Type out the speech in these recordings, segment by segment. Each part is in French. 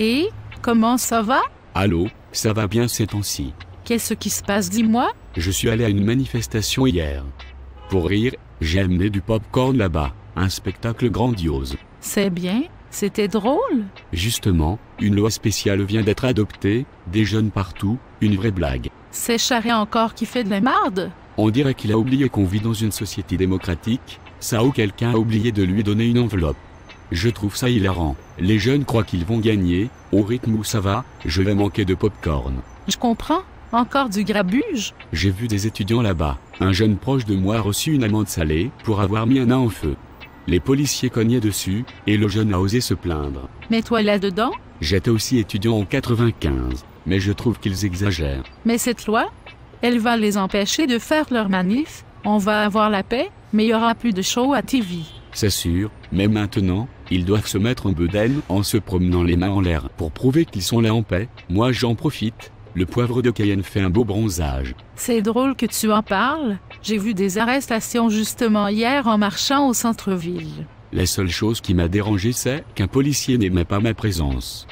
Et, comment ça va? Allô, ça va bien ces temps-ci. Qu'est-ce qui se passe, dis-moi? Je suis allé à une manifestation hier. Pour rire, j'ai amené du pop-corn là-bas, un spectacle grandiose. C'est bien, c'était drôle. Justement, une loi spéciale vient d'être adoptée, des jeunes partout, une vraie blague. C'est Charest encore qui fait de la marde? On dirait qu'il a oublié qu'on vit dans une société démocratique, ça ou quelqu'un a oublié de lui donner une enveloppe. Je trouve ça hilarant. Les jeunes croient qu'ils vont gagner, au rythme où ça va, je vais manquer de pop-corn. Je comprends. Encore du grabuge? J'ai vu des étudiants là-bas. Un jeune proche de moi a reçu une amende salée pour avoir mis un nain en feu. Les policiers cognaient dessus, et le jeune a osé se plaindre. Mais toi là-dedans? J'étais aussi étudiant en 95, mais je trouve qu'ils exagèrent. Mais cette loi, elle va les empêcher de faire leur manif. On va avoir la paix, mais il y aura plus de show à TV. C'est sûr, mais maintenant, ils doivent se mettre en bedaine en se promenant les mains en l'air pour prouver qu'ils sont là en paix. Moi j'en profite. Le poivre de Cayenne fait un beau bronzage. C'est drôle que tu en parles. J'ai vu des arrestations justement hier en marchant au centre-ville. La seule chose qui m'a dérangé, c'est qu'un policier n'aimait pas ma présence.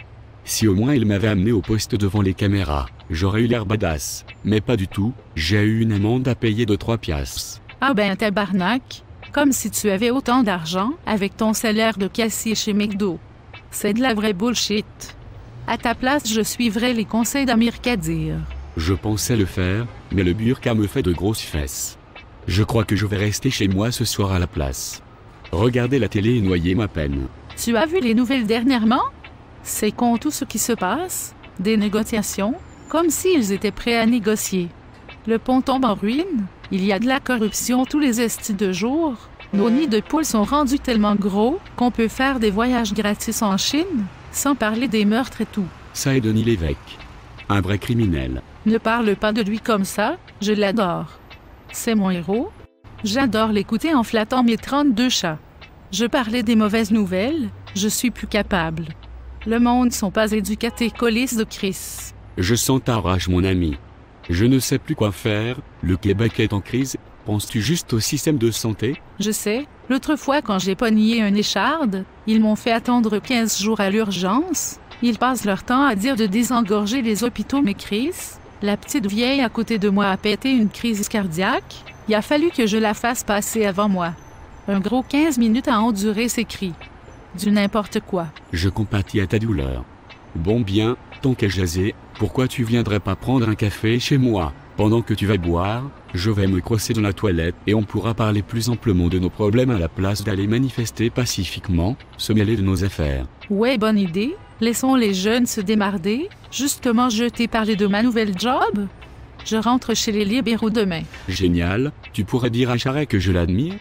Si au moins il m'avait amené au poste devant les caméras, j'aurais eu l'air badass. Mais pas du tout, j'ai eu une amende à payer de 3 piastres. Ah ben tabarnak, comme si tu avais autant d'argent avec ton salaire de caissier chez McDo. C'est de la vraie bullshit. À ta place, je suivrais les conseils d'Amir Kadir. Je pensais le faire, mais le burqa me fait de grosses fesses. Je crois que je vais rester chez moi ce soir à la place. Regarder la télé et noyer ma peine. Tu as vu les nouvelles dernièrement? C'est con tout ce qui se passe. Des négociations, comme s'ils étaient prêts à négocier. Le pont tombe en ruine, il y a de la corruption tous les estis de jour. Nos nids de poules sont rendus tellement gros qu'on peut faire des voyages gratis en Chine, sans parler des meurtres et tout. Ça est Denis Lévesque. Un vrai criminel. Ne parle pas de lui comme ça, je l'adore. C'est mon héros. J'adore l'écouter en flattant mes 32 chats. Je parlais des mauvaises nouvelles, je suis plus capable. Le monde sont pas éducatés, colis de Chris. Je sens ta rage mon ami. Je ne sais plus quoi faire, le Québec est en crise. Penses-tu juste au système de santé? Je sais, l'autre fois quand j'ai pogné un écharde, ils m'ont fait attendre 15 jours à l'urgence. Ils passent leur temps à dire de désengorger les hôpitaux, mais Chris, la petite vieille à côté de moi a pété une crise cardiaque. Il a fallu que je la fasse passer avant moi. Un gros 15 minutes à endurer ses cris. Du n'importe quoi. Je compatis à ta douleur. Bon bien, tant qu'à jaser, pourquoi tu viendrais pas prendre un café chez moi? Pendant que tu vas boire, je vais me crosser dans la toilette et on pourra parler plus amplement de nos problèmes à la place d'aller manifester pacifiquement, se mêler de nos affaires. Ouais, bonne idée. Laissons les jeunes se démarder. Justement, je t'ai parlé de ma nouvelle job. Je rentre chez les libéraux demain. Génial, tu pourrais dire à Charest que je l'admire?